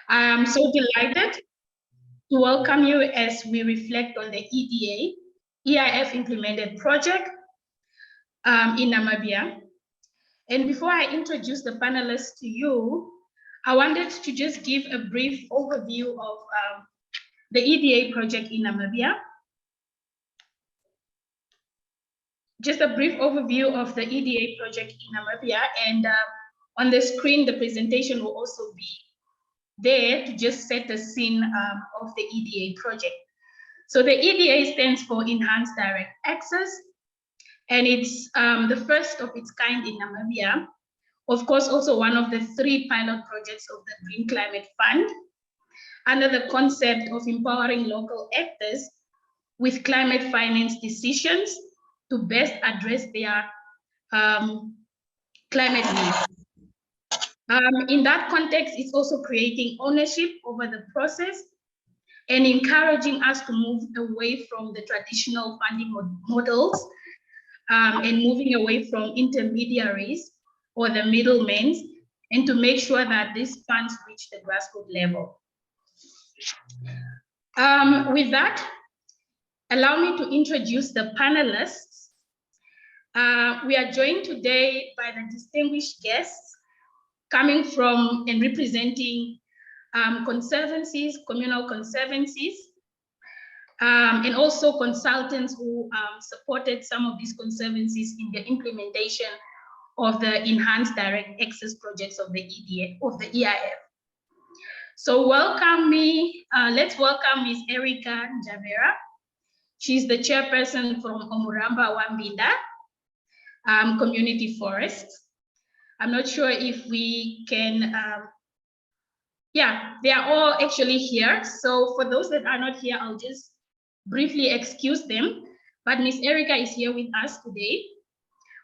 I'm so delighted to welcome you as we reflect on the EDA, EIF implemented project in Namibia. And before I introduce the panelists to you, I wanted to just give a brief overview of the EDA project in Namibia. Just a brief overview of the EDA project in Namibia, and on the screen, the presentation will also be there to just set the scene of the EDA project. So the EDA stands for Enhanced Direct Access, and it's the first of its kind in Namibia. Of course, also one of the 3 pilot projects of the Green Climate Fund, under the concept of empowering local actors with climate finance decisions to best address their climate needs. In that context, it's also creating ownership over the process and encouraging us to move away from the traditional funding models and moving away from intermediaries or the middlemen, and to make sure that these funds reach the grassroots level. With that, allow me to introduce the panelists. We are joined today by the distinguished guests coming from and representing conservancies, communal conservancies, and also consultants who supported some of these conservancies in the implementation of the Enhanced Direct Access projects of the EDA, of the EIF. So let's welcome Ms. Erica Njavera. She's the chairperson from Omuramba Wambinda Community Forest. I'm not sure if we can, yeah, they are all actually here. So for those that are not here, I'll just briefly excuse them. But Ms. Erica is here with us today.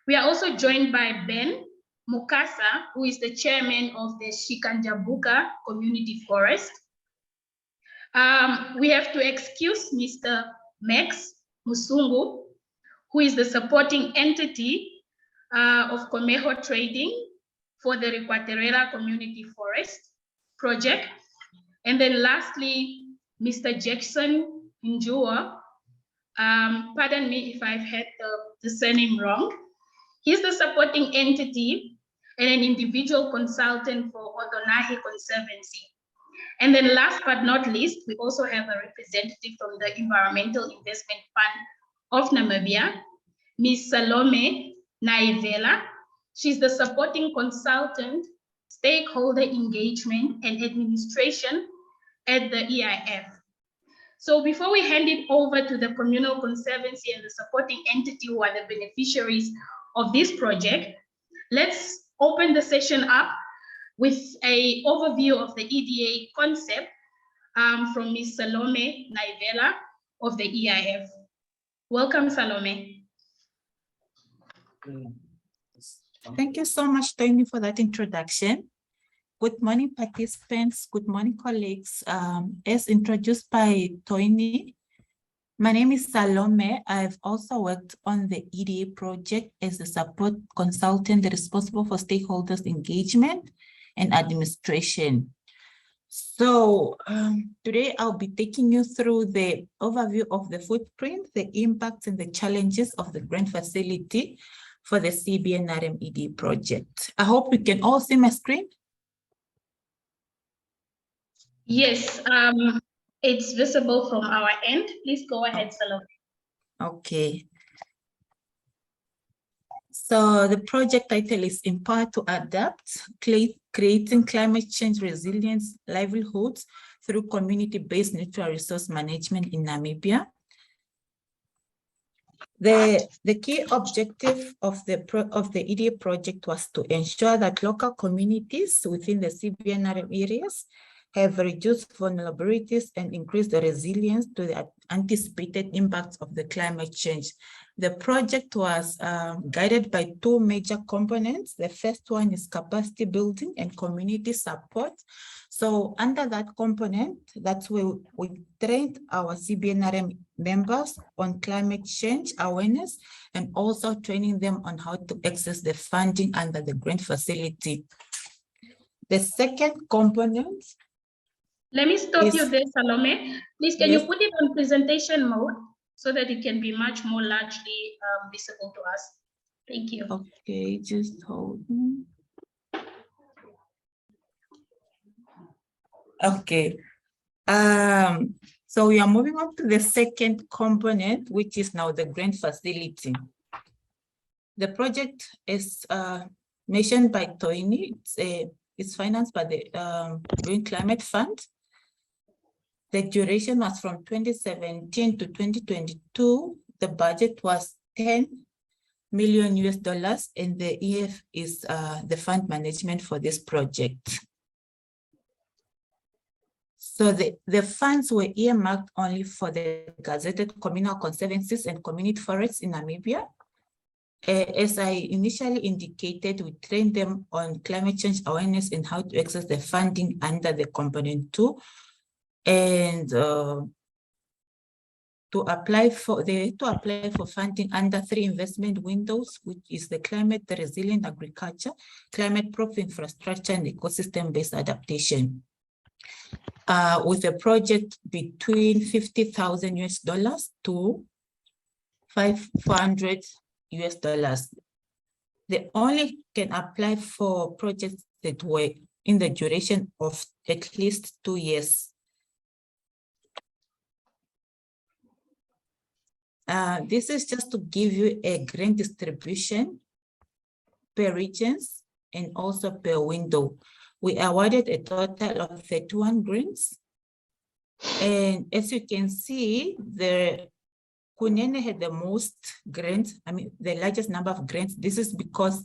We are also joined by Ben Mukasa, who is the chairman of the Shikanjabuka Community Forest. We have to excuse Mr. Max Musungu, who is the supporting entity of Comejo Trading for the Riquaterera Community Forest project. And then lastly, Mr. Jackson Njua. Pardon me if I've had the surname wrong. He's the supporting entity and an individual consultant for Odonahe Conservancy. And then last but not least, we also have a representative from the Environmental Investment Fund of Namibia, Ms. Salome Naivela. She's the supporting consultant, stakeholder engagement and administration at the EIF. So before we hand it over to the communal conservancy and the supporting entity who are the beneficiaries of this project, let's open the session up with an overview of the EDA concept from Ms. Salome Naivela of the EIF. Welcome, Salome. Thank you so much, Tony, for that introduction. Good morning, participants. Good morning, colleagues. As introduced by Tony, my name is Salome. I've also worked on the EDA project as a support consultant responsible for stakeholders engagement and administration. So today I'll be taking you through the overview of the footprint, the impacts and the challenges of the grant facility for the CBNRM EDA project. I hope you can all see my screen. Yes, it's visible from our end. Please go ahead, Salome. Okay. So the project title is Empower to Adapt, Creating Climate Change Resilience Livelihoods through Community-Based Natural Resource Management in Namibia. The key objective of the EDA project was to ensure that local communities within the CBNRM areas have reduced vulnerabilities and increased the resilience to the anticipated impacts of the climate change. The project was guided by 2 major components. The first one is capacity building and community support. So under that component, that's where we trained our CBNRM members on climate change awareness and also training them on how to access the funding under the grant facility. The second component Let me stop you Is- there, Salome. Please, can Yes. you put it on presentation mode so that it can be much more largely visible to us? Thank you. Okay, just hold on. Okay. So we are moving on to the second component, which is now the grant facility. The project is mentioned by Toini. It's financed by the Green Climate Fund. The duration was from 2017 to 2022. The budget was 10 million US, and the EF is the fund management for this project. So the funds were earmarked only for the gazetted communal conservancies and community forests in Namibia. As I initially indicated, we trained them on climate change awareness and how to access the funding under the component 2. And to apply for funding under 3 investment windows, which is the climate resilient agriculture, climate proof infrastructure, and ecosystem-based adaptation. With a project between $50,000 to $500 US. They only can apply for projects that were in the duration of at least 2 years. This is just to give you a grant distribution per regions and also per window. We awarded a total of 31 grants. And as you can see, the Kunene had the most grants, the largest number of grants. This is because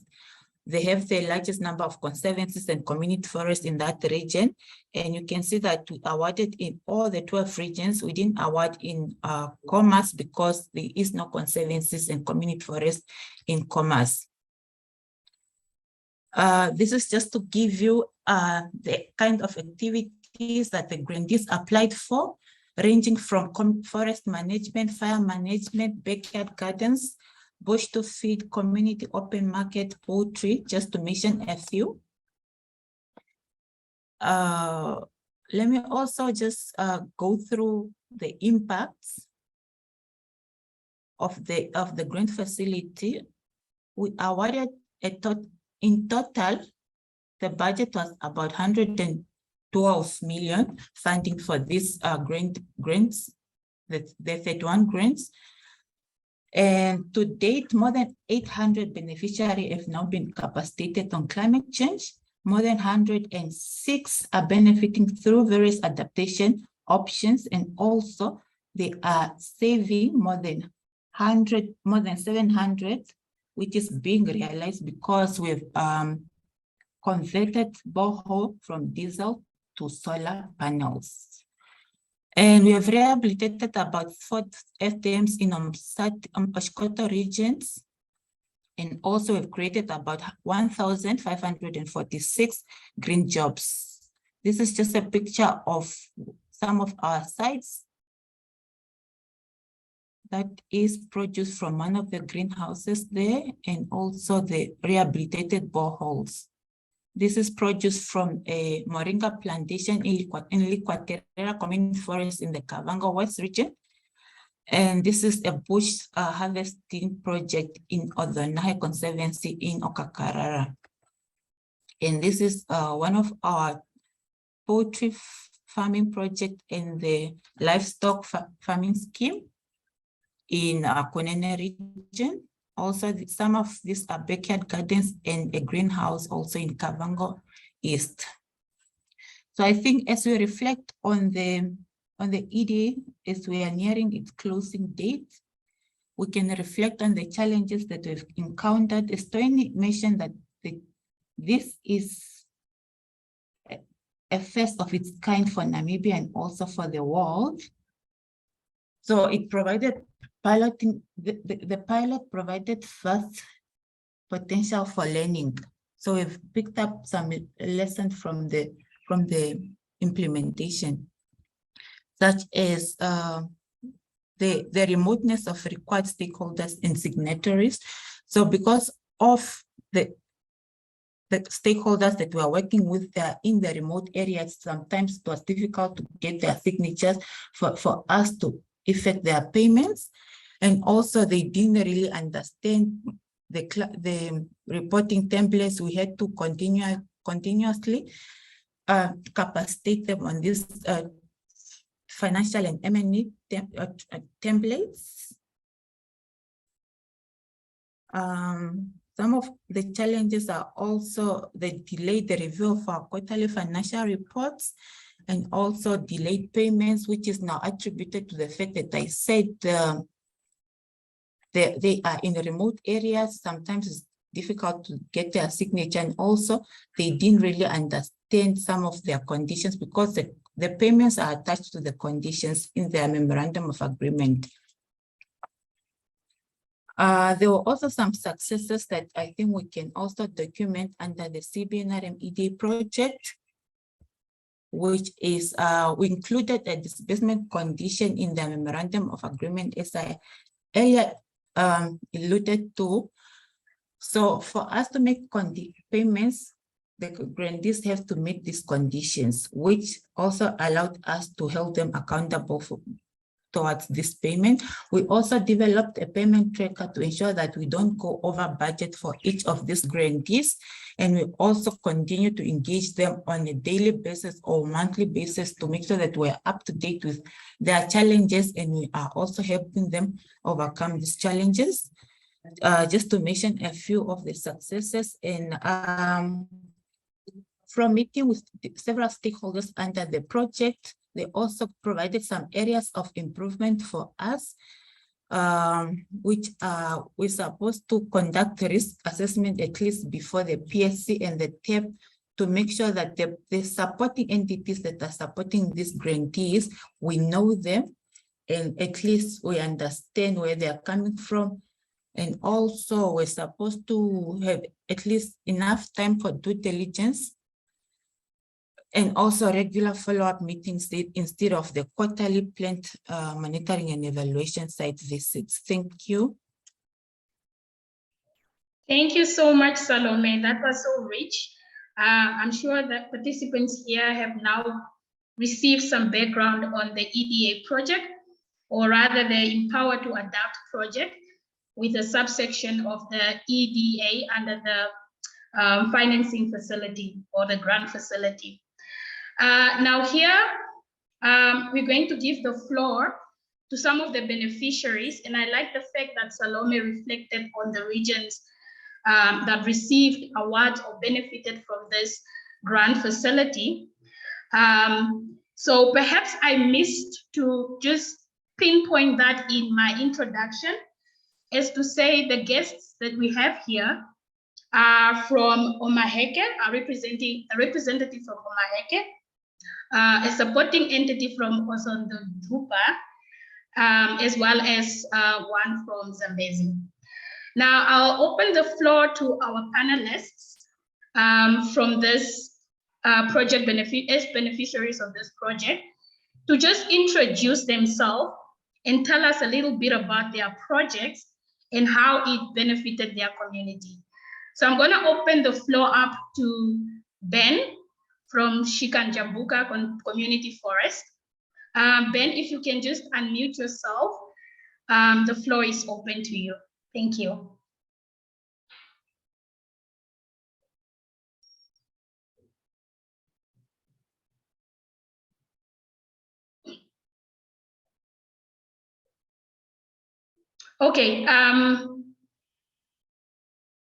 they have the largest number of conservancies and community forests in that region. And you can see that we awarded in all the 12 regions. We didn't award in Commerce because there is no conservancies and community forests in Commerce. This is just to give you the kind of activities that the grantees applied for, ranging from forest management, fire management, backyard gardens, bush to feed, community open market, poultry, just to mention a few. Let me also just go through the impacts of the grant facility. We awarded in total, the budget was about 112 million funding for these grants, the 31 grants. And to date, more than 800 beneficiaries have now been capacitated on climate change. More than 106 are benefiting through various adaptation options, and also they are saving more than 700, which is being realized because we've converted borehole from diesel to solar panels. And we have rehabilitated about 4 FDMs in Oshkoto regions. And also we've created about 1,546 green jobs. This is just a picture of some of our sites that is produced from one of the greenhouses there, and also the rehabilitated boreholes. This is produced from a moringa plantation in Liquaterra Community Forest in the Kavango West region. And this is a bush harvesting project in Odonahe Conservancy in Okakarara. And this is one of our poultry farming project in the livestock farming scheme in Kunene region. Also, some of these are backyard gardens and a greenhouse also in Kavango East. So I think as we reflect on the EDA, as we are nearing its closing date, we can reflect on the challenges that we've encountered. As Toini mentioned that this is a first of its kind for Namibia and also for the world. So it provided piloting, the pilot provided first potential for learning. So we've picked up some lessons from the implementation, such as the remoteness of required stakeholders and signatories. So because of the the stakeholders that we are working with in the remote areas, sometimes it was difficult to get their signatures for us to effect their payments. And also they didn't really understand the reporting templates. We had to continuously capacitate them on this financial and M&E templates. Some of the challenges are also the delayed review of our quarterly financial reports and also delayed payments, which is now attributed to the fact that I said they are in the remote areas. Sometimes it's difficult to get their signature, and also they didn't really understand some of their conditions because the payments are attached to the conditions in their memorandum of agreement. There were also some successes that I think we can also document under the CBNRM EDA project, which is we included a disbursement condition in the memorandum of agreement, as I earlier alluded to. So for us to make payments, the grantees have to meet these conditions, which also allowed us to hold them accountable towards this payment. We also developed a payment tracker to ensure that we don't go over budget for each of these grantees. And we also continue to engage them on a daily basis or monthly basis to make sure that we're up to date with their challenges, and we are also helping them overcome these challenges. Just to mention a few of the successes, and from meeting with several stakeholders under the project, they also provided some areas of improvement for us, which we're supposed to conduct a risk assessment at least before the PSC and the TEP to make sure that the supporting entities that are supporting these grantees, we know them, and at least we understand where they're coming from. And also we're supposed to have at least enough time for due diligence, and also regular follow-up meetings instead of the quarterly planned monitoring and evaluation site visits. Thank you. Thank you so much, Salome. That was so rich. I'm sure that participants here have now received some background on the EDA project, or rather the Empower to Adapt project, with a subsection of the EDA under the financing facility or the grant facility. Now here, we're going to give the floor to some of the beneficiaries, and I like the fact that Salome reflected on the regions that received awards or benefited from this grant facility. So perhaps I missed to just pinpoint that in my introduction, as to say the guests that we have here are from Omaheke, a representative from Omaheke, a supporting entity from Osondo Drupa, as well as one from Zambezi. Now I'll open the floor to our panelists from this project beneficiaries of this project, to just introduce themselves and tell us a little bit about their projects and how it benefited their community. So I'm going to open the floor up to Ben from Shikanjabuka Community Forest. Ben, if you can just unmute yourself, the floor is open to you. Thank you. Okay,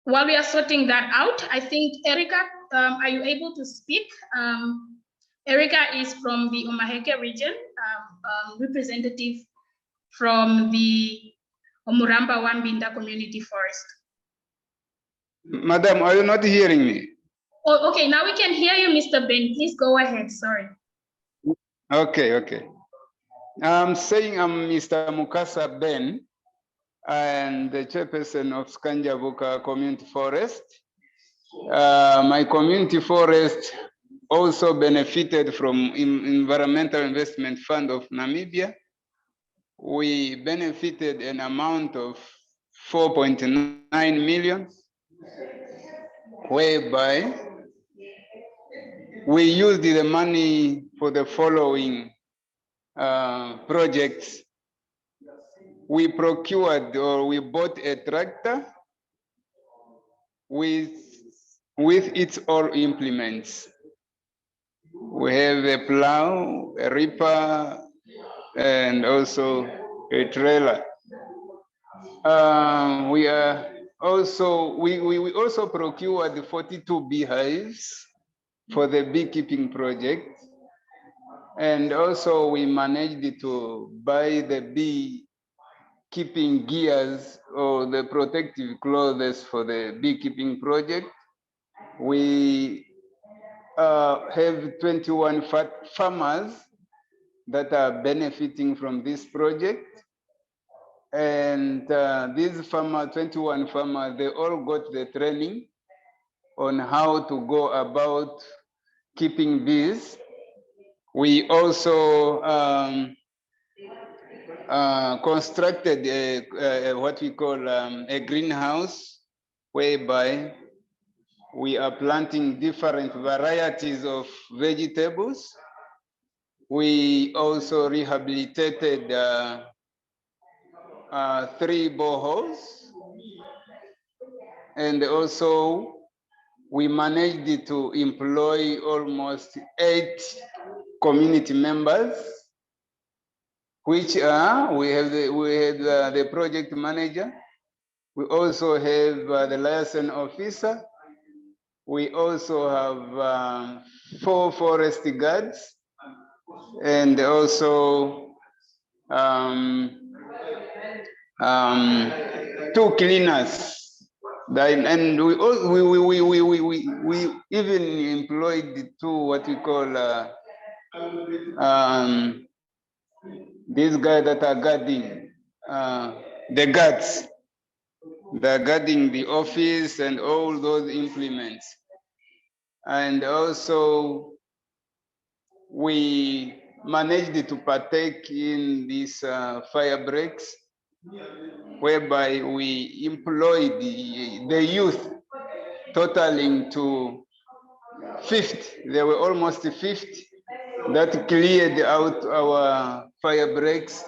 while we are sorting that out, I think Erica, are you able to speak? Erica is from the Omaheke region, representative from the Omuramba Wambinda Community Forest. Madam, are you not hearing me? Oh, okay, now we can hear you, Mr. Ben. Please go ahead, sorry. Okay. I'm saying I'm Mr. Mukasa Ben, and the chairperson of Shikanjabuka Community Forest. My community forest also benefited from Environmental Investment Fund of Namibia. We benefited an amount of 4.9 million. whereby we used the money for the following projects. We procured or we bought a tractor with its all implements. We have a plow, a reaper, and also a trailer. We also procured 42 beehives for the beekeeping project. And also we managed to buy the beekeeping gears or the protective clothes for the beekeeping project. We have 21 farmers that are benefiting from this project. And these 21 farmers, they all got the training on how to go about keeping bees. We also constructed what we call a greenhouse, whereby we are planting different varieties of vegetables. We also rehabilitated 3 boreholes, and also we managed to employ almost 8 community members, which are, we have the project manager, we also have the liaison officer, we also have 4 forest guards, and also 2 cleaners. And we even employed 2 what we call these guys that are guarding the guards. They're guarding the office and all those implements. And also we managed to partake in these fire breaks, whereby we employed the youth totaling to 50. There were almost 50 that cleared out our fire breaks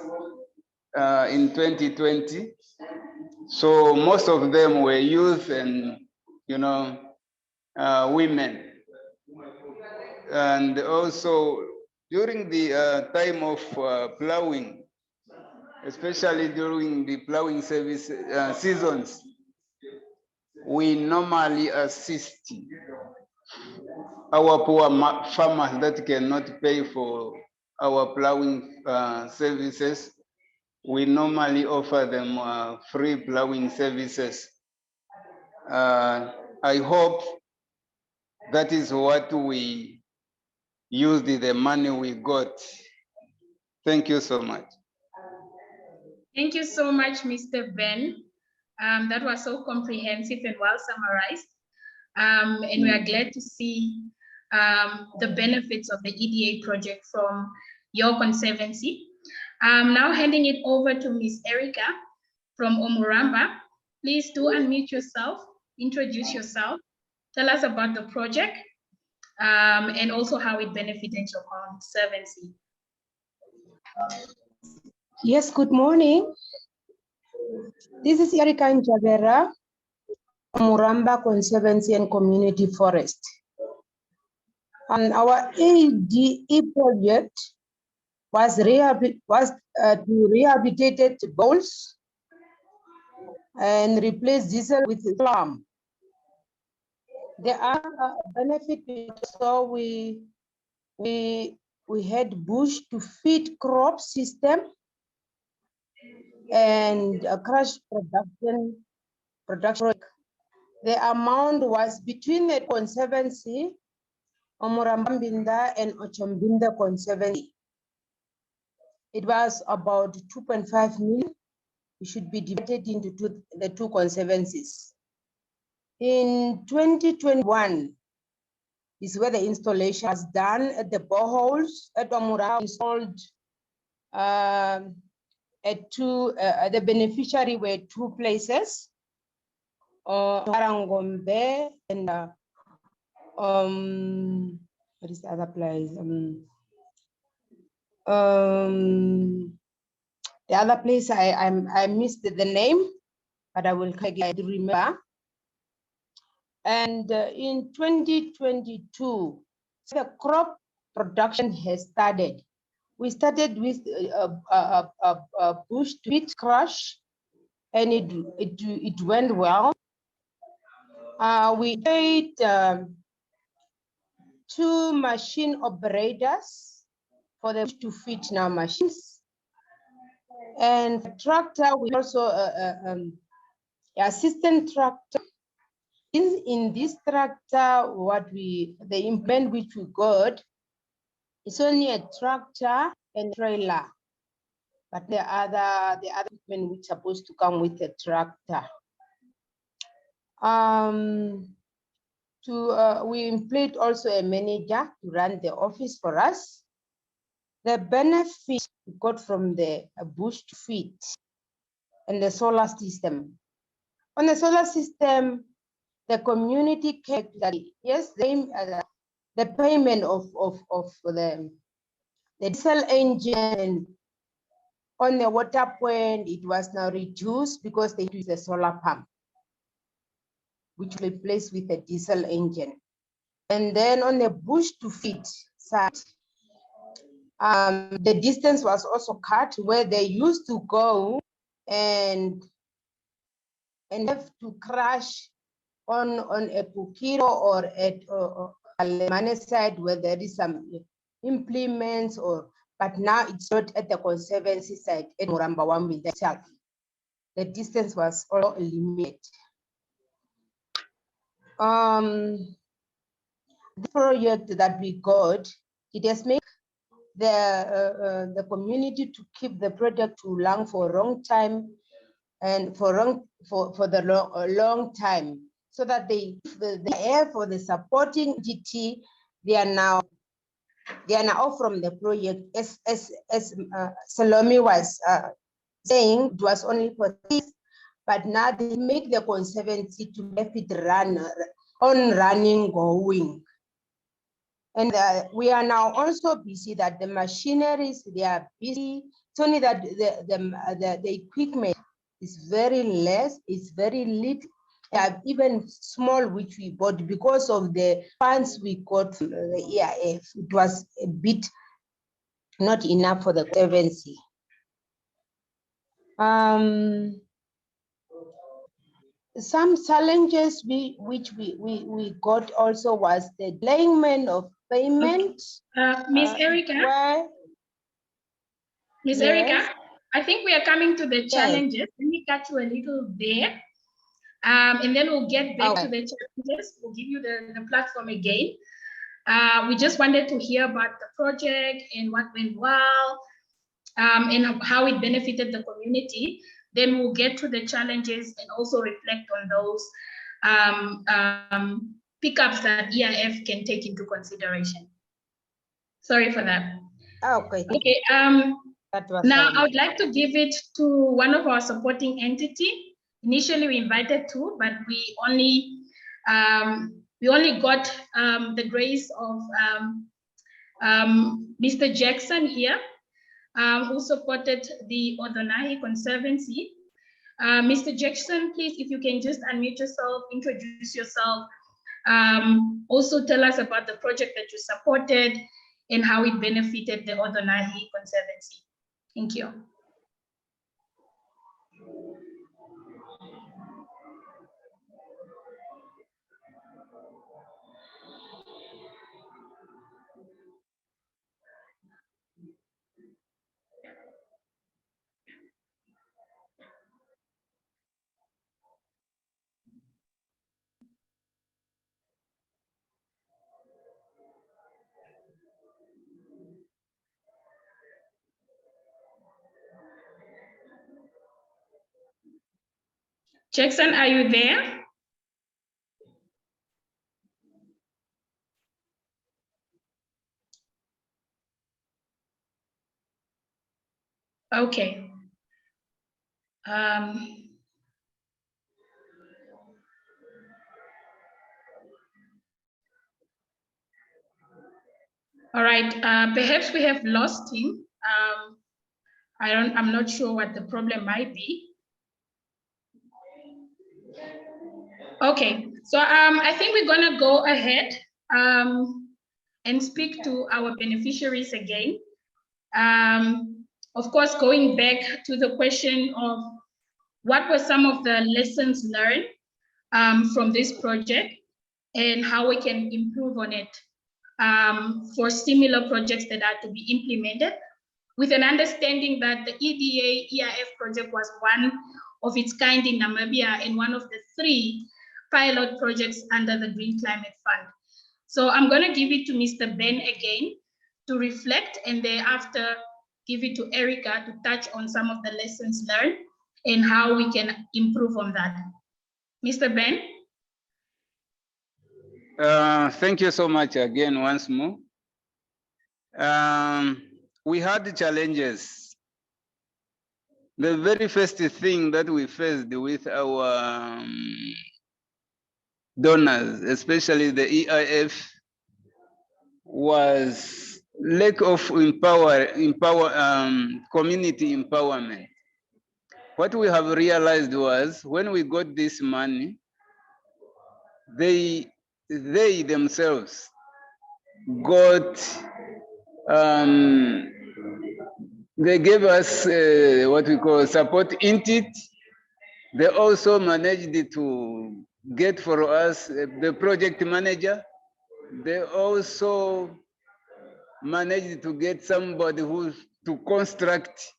in 2020. So most of them were youth and, women. And also during the time of plowing, especially during the plowing service seasons, we normally assist our poor farmers that cannot pay for our plowing services. We normally offer them free plowing services. I hope that is what we used the money we got. Thank you so much. Thank you so much, Mr. Ben. That was so comprehensive and well summarized. And we are glad to see the benefits of the EDA project from your conservancy. Now handing it over to Ms. Erica from Omuramba. Please do unmute yourself, introduce yourself, tell us about the project, and also how it benefited your conservancy. Yes, good morning. This is Erica Njavera, Omuramba Conservancy and Community Forest. And our EDA project was to rehabilitate bowls and replace diesel with farm. There are benefits, so we had bush to feed crop system and crush production. The amount was between the conservancy, Omurambinda and Ochombinda Conservancy. It was about 2.5 million. It should be divided into the 2 conservancies. In 2021 is where the installation was done at the boreholes at Omuramba, installed at the beneficiary were 2 places. Arangombe, and what is the other place? The other place I missed the name, but I will remember. And in 2022, the crop production has started. We started with a bush wheat crush, and it went well. We paid 2 machine operators for the to feed now machines, and the tractor. We also assistant tractor. In this tractor, the implement which we got is only a tractor and trailer, but the other equipment which supposed to come with the tractor. We employed also a manager to run the office for us. The benefit we got from the bush to feed and the solar system. On the solar system, the community kept that, yes, the payment of the diesel engine on the water point, it was now reduced because they use the solar pump, which will replace with a diesel engine. And then on the bush to feed side, the distance was also cut where they used to go and have to crash on a Pukiro or at Alemane side where there is some implements, but now it's not at the conservancy side at Muramba Wambi itself. The distance was also limited. The project that we got, it has made the community to keep the project too long for a long time, and for the long time, so that they have for the supporting GT, they are now off from the project. As Salome was saying, it was only for this, but now they make the conservancy to have it running, going. And we are now also busy that the machineries, they are busy. It's only that the equipment is very less, it's very little, even small, which we bought because of the funds we got from the EIF. It was a bit not enough for the conservancy. Some challenges which we got also was the delayment of payment. Miss Erica? Miss Erica, I think we are coming to the challenges. Yes. Let me cut you a little there. And then we'll get back to the challenges. We'll give you the platform again. We just wanted to hear about the project and what went well, and how it benefited the community. Then we'll get to the challenges and also reflect on those pickups that EIF can take into consideration. Sorry for that. Okay. Okay. Now I would like to give it to one of our supporting entity. Initially we invited 2, but we only got the grace of Mr. Jackson here, who supported the Odonahi Conservancy. Mr. Jackson, please, if you can just unmute yourself, introduce yourself, also tell us about the project that you supported and how it benefited the Odonahi Conservancy. Thank you. Jackson, are you there? Okay. All right, perhaps we have lost him. I'm not sure what the problem might be. Okay, so I think we're gonna go ahead and speak to our beneficiaries again. Of course, going back to the question of what were some of the lessons learned from this project and how we can improve on it for similar projects that are to be implemented, with an understanding that the EDA EIF project was one of its kind in Namibia and one of the 3 pilot projects under the Green Climate Fund. So I'm going to give it to Mr. Ben again to reflect, and thereafter give it to Erica to touch on some of the lessons learned and how we can improve on that. Mr. Ben? Thank you so much again once more. We had the challenges. The very first thing that we faced with our donors, especially the EIF, was lack of community empowerment. What we have realized was when we got this money, they themselves got, they gave us what we call support intit. They also managed to get for us the project manager. They also managed to get somebody who to construct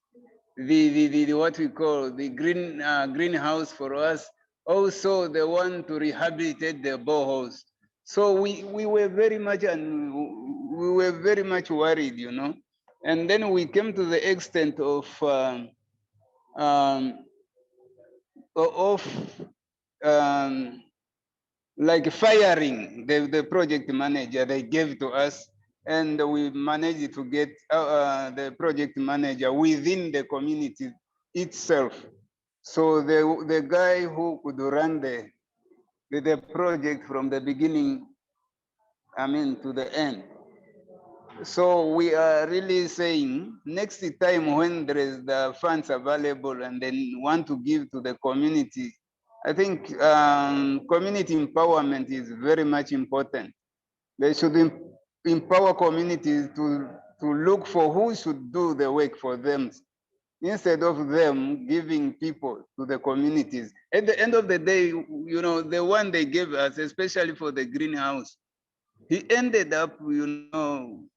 the what we call the greenhouse for us. Also, the one to rehabilitate the boreholes. So we were very much worried, you know. And then we came to the extent of like firing the project manager they gave to us, and we managed to get the project manager within the community itself. So the guy who could run the project from the beginning, I mean, to the end. So we are really saying next time when there is the funds available and then want to give to the community, I think community empowerment is very much important. They should empower communities to look for who should do the work for them, instead of them giving people to the communities. At the end of the day, you know, the one they gave us, especially for the greenhouse, he ended up, you know,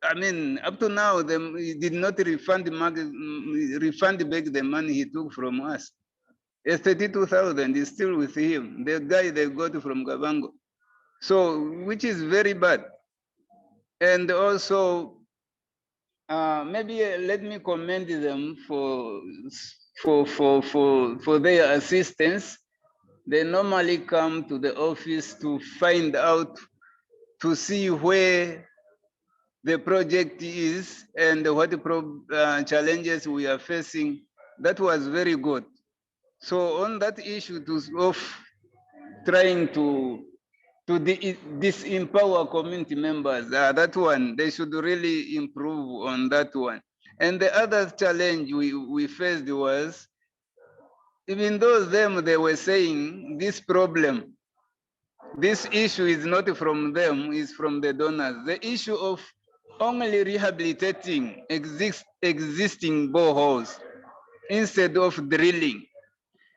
I mean, up to now, he did not refund back the money he took from us. It's 32,000 is still with him, the guy they got from Gabango. So, which is very bad. And also, maybe let me commend them for their assistance. They normally come to the office to find out, to see where the project is and what challenges we are facing. That was very good. So on that issue of trying to disempower community members, that one, they should really improve on that one. And the other challenge we faced was, even though they were saying this problem, this issue is not from them, it's from the donors. The issue of only rehabilitating existing boreholes instead of drilling.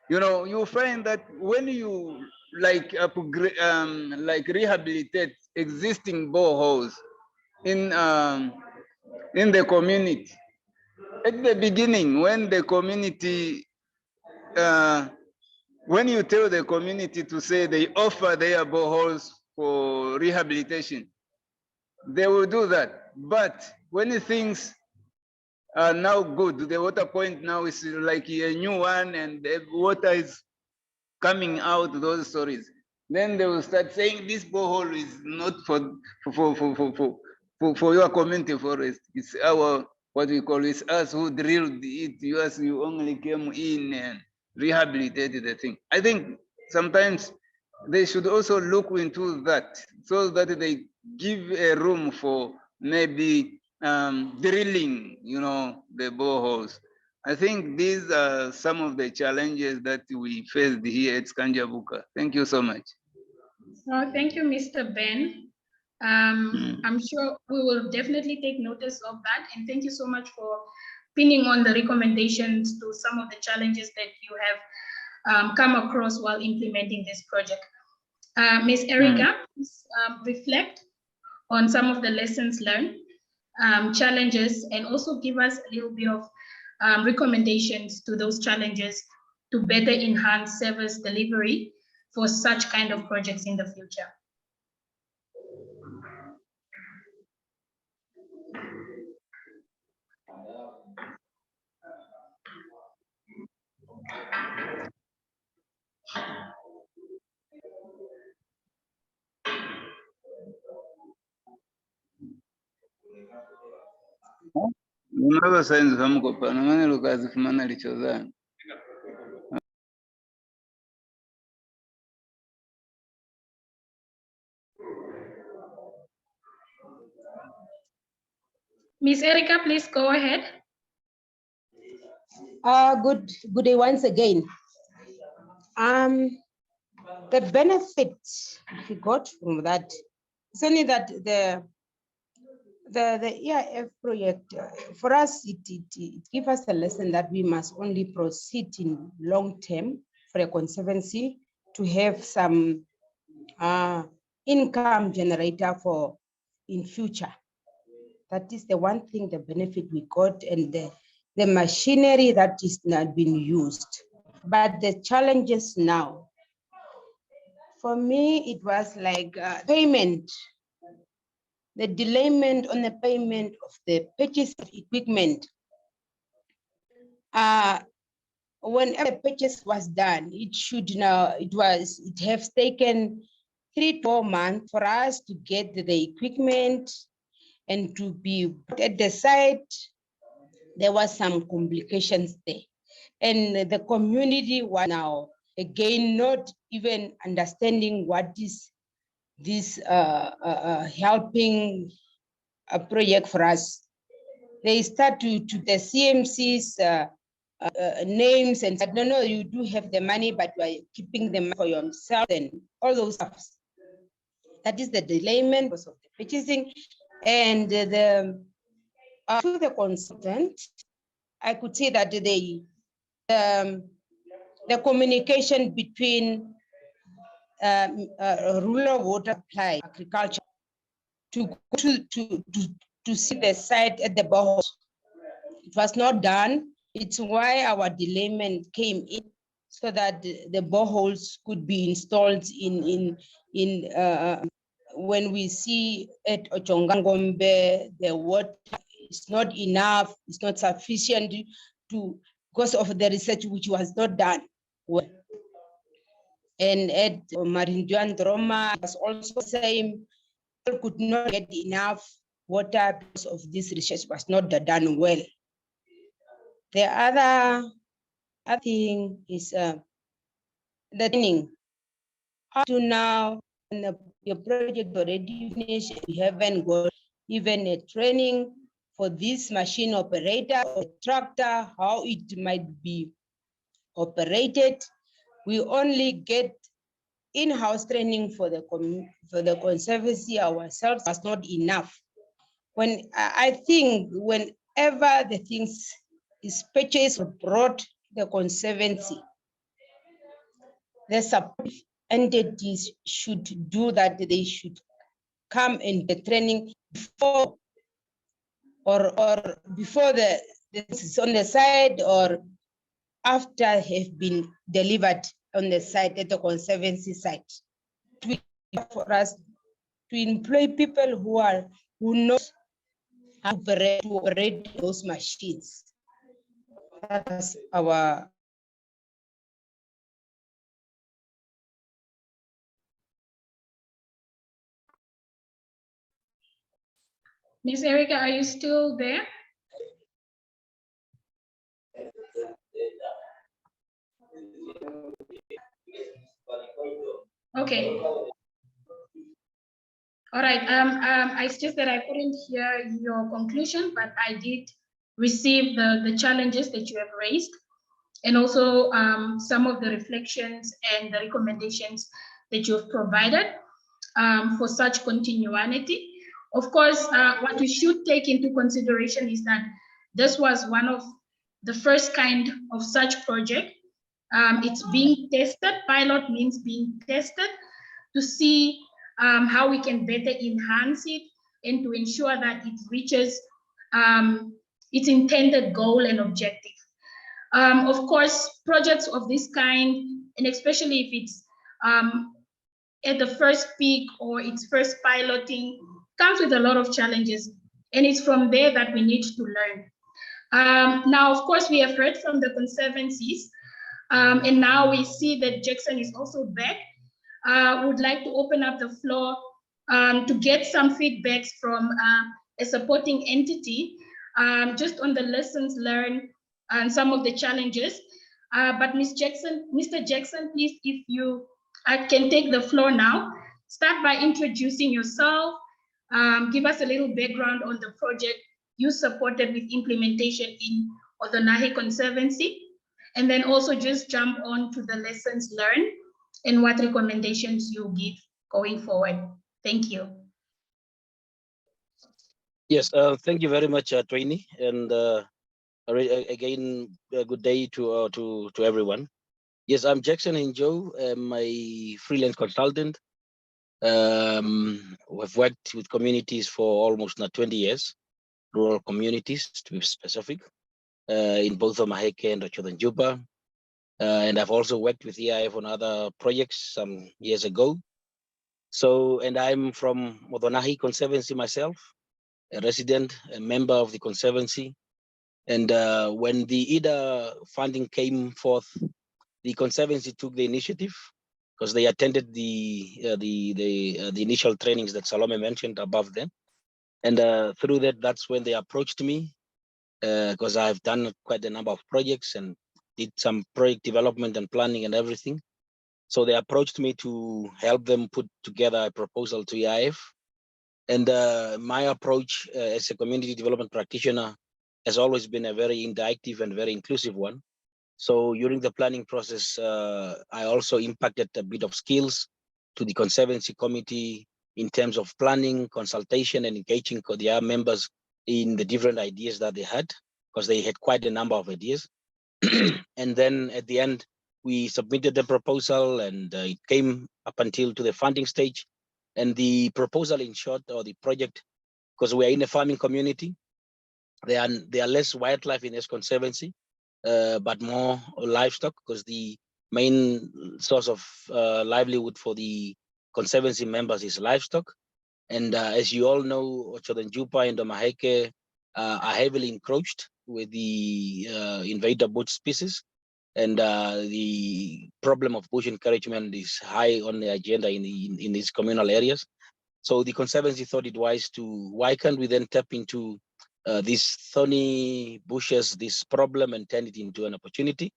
You know, you find that when you like rehabilitate existing boreholes in the community, at the beginning, when the community, when you tell the community to say they offer their boreholes for rehabilitation, they will do that. But when things are now good, the water point now is like a new one and the water is coming out, those stories, then they will start saying this borehole is not for your community forest. It's our, what we call, it's us who drilled it. You only came in and rehabilitated the thing. I think sometimes they should also look into that so that they give a room for maybe drilling, the boreholes. I think these are some of the challenges that we faced here at Skanjabuka. Thank you so much. Thank you, Mr. Ben. I'm sure we will definitely take notice of that. And thank you so much for pinning on the recommendations to some of the challenges that you have come across while implementing this project. Ms. Erica, please reflect on some of the lessons learned, challenges, and also give us a little bit of recommendations to those challenges to better enhance service delivery for such kind of projects in the future. Ms. Erica, please go ahead. Good day once again. The benefit we got from that is only that the EIF project, for us, it gives us a lesson that we must only proceed in long term for a conservancy to have some income generator for in future. That is the one thing, the benefit we got, and the machinery that is not being used. But the challenges now, for me, it was like payment, the delayment on the payment of the purchase of equipment. Whenever the purchase was done, it has taken 3 to 4 months for us to get the equipment and to be put at the site. There was some complications there. And the community was now, again, not even understanding what is this helping a project for us. They start to the CMC's names and said, no, you do have the money, but you are keeping them for yourself and all those stuff. That is the delayment of the purchasing. And to the consultant, I could say that the communication between rural water supply, agriculture, to see the site at the borehole, it was not done. It's why our delayment came in, so that the boreholes could be installed when we see at Ochongangombe, the water is not enough, it's not sufficient because of the research which was not done well. And at Marinduan Droma, it was also the same. People could not get enough water because of this research was not done well. The other thing is the training. Up to now, your project already finished, you haven't got even a training for this machine operator or tractor, how it might be operated. We only get in-house training for the conservancy ourselves was not enough. When I think whenever the things is purchased or brought to the conservancy, the support entities should do that. They should come in the training before or before this is on the side or after have been delivered on the site at the conservancy site. For us to employ people who know how to operate those machines. That's our Ms. Erica, are you still there? Okay. All right. It's just that I couldn't hear your conclusion, but I did receive the challenges that you have raised, and also some of the reflections and the recommendations that you have provided for such continuity. Of course, what you should take into consideration is that this was one of the first kind of such project. It's being tested. Pilot means being tested to see how we can better enhance it and to ensure that it reaches its intended goal and objective. Of course, projects of this kind, and especially if it's at the first peak or its first piloting, comes with a lot of challenges. And it's from there that we need to learn. Now, of course, we have heard from the conservancies, and now we see that Jackson is also back. Would like to open up the floor to get some feedbacks from a supporting entity, just on the lessons learned and some of the challenges. But Mr. Jackson, please, if you can take the floor now, start by introducing yourself, give us a little background on the project you supported with implementation in Odonahe Conservancy, and then also just jump on to the lessons learned and what recommendations you give going forward. Thank you. Yes, thank you very much, Twaini, and again, a good day to everyone. Yes, I'm Jackson Njo. I'm a freelance consultant. We've worked with communities for almost 20 years, rural communities to be specific, in both Omaheke and Ochodonjuba. And I've also worked with EIF on other projects some years ago. So, and I'm from Odonahe Conservancy myself, a resident, a member of the Conservancy. And when the EDA funding came forth, the Conservancy took the initiative because they attended the initial trainings that Salome mentioned above them. And through that, that's when they approached me, because I've done quite a number of projects and did some project development and planning and everything. So they approached me to help them put together a proposal to EIF. And my approach as a community development practitioner has always been a very interactive and very inclusive one. So during the planning process, I also impacted a bit of skills to the Conservancy Committee in terms of planning, consultation, and engaging their members in the different ideas that they had, because they had quite a number of ideas. And then at the end, we submitted the proposal, and it came up until to the funding stage. And the proposal, in short, or the project, because we are in a farming community, there are less wildlife in this conservancy, but more livestock, because the main source of livelihood for the conservancy members is livestock. And as you all know, Ochodonjuba and Omaheke are heavily encroached with the invader bush species. And the problem of bush encouragement is high on the agenda in these communal areas. So the Conservancy thought it wise to, why can't we then tap into these thorny bushes, this problem, and turn it into an opportunity?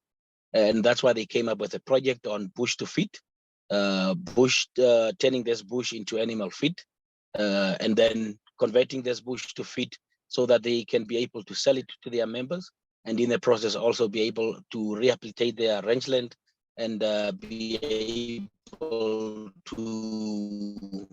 And that's why they came up with a project on bush to feed, turning this bush into animal feed, and then converting this bush to feed so that they can be able to sell it to their members, and in the process also be able to rehabilitate their rangeland and be able to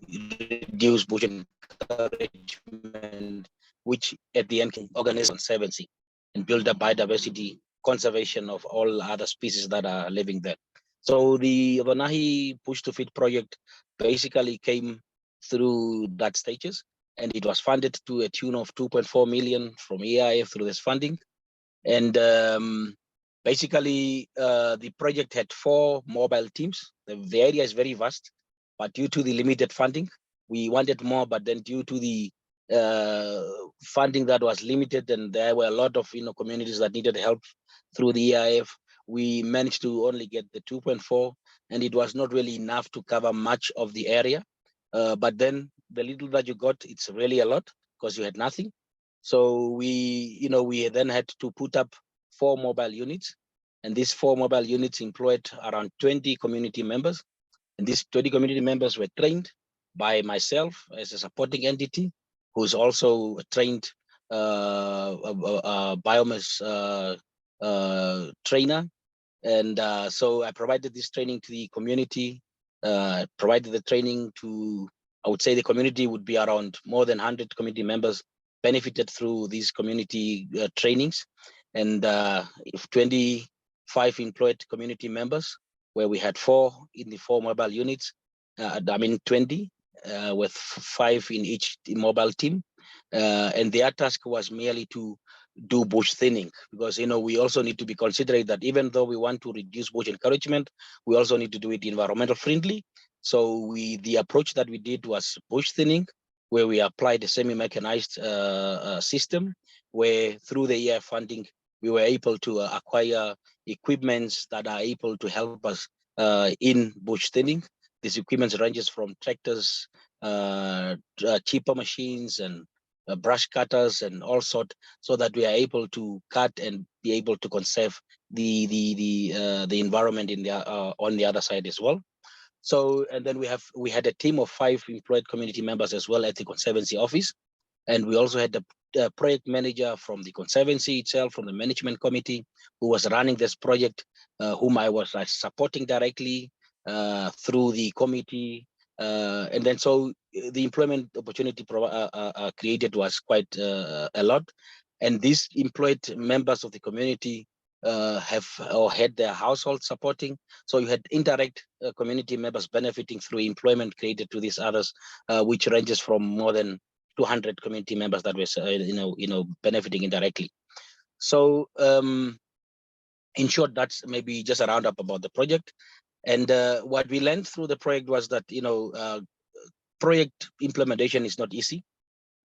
reduce bush encouragement, which at the end can organize conservancy and build up biodiversity conservation of all other species that are living there. So the Odonahe Bush to Feed project basically came through that stages, and it was funded to a tune of 2.4 million from EIF through this funding. And basically the project had 4 mobile teams. The area is very vast, but due to the limited funding, we wanted more, but then due to the funding that was limited, and there were a lot of communities that needed help through the EIF, we managed to only get the 2.4, and it was not really enough to cover much of the area. But then the little that you got, it's really a lot because you had nothing. So we then had to put up 4 mobile units, and these 4 mobile units employed around 20 community members. And these 20 community members were trained by myself as a supporting entity, who's also a trained biomass trainer. And so I provided this training to the community, provided the training to, I would say the community would be around more than 100 community members benefited through these community trainings. And if 25 employed community members, where we had 4 in the 4 mobile units, 20 with 5 in each mobile team. And their task was merely to do bush thinning, because we also need to be considerate that even though we want to reduce bush encouragement, we also need to do it environmental friendly. So the approach that we did was bush thinning, where we applied a semi-mechanized system, where through the EIF funding we were able to acquire equipments that are able to help us in bush thinning. This equipment ranges from tractors, cheaper machines, and brush cutters and all sort, so that we are able to cut and be able to conserve the environment in the on the other side as well. So, and then we had a team of 5 employed community members as well at the Conservancy office, and we also had the project manager from the Conservancy itself, from the management committee, who was running this project, whom I was supporting directly through the committee. And then so the employment opportunity created was quite a lot. And these employed members of the community have or had their household supporting. So you had indirect community members benefiting through employment created to these others, which ranges from more than 200 community members that were benefiting indirectly. So in short, that's maybe just a roundup about the project. And what we learned through the project was that project implementation is not easy.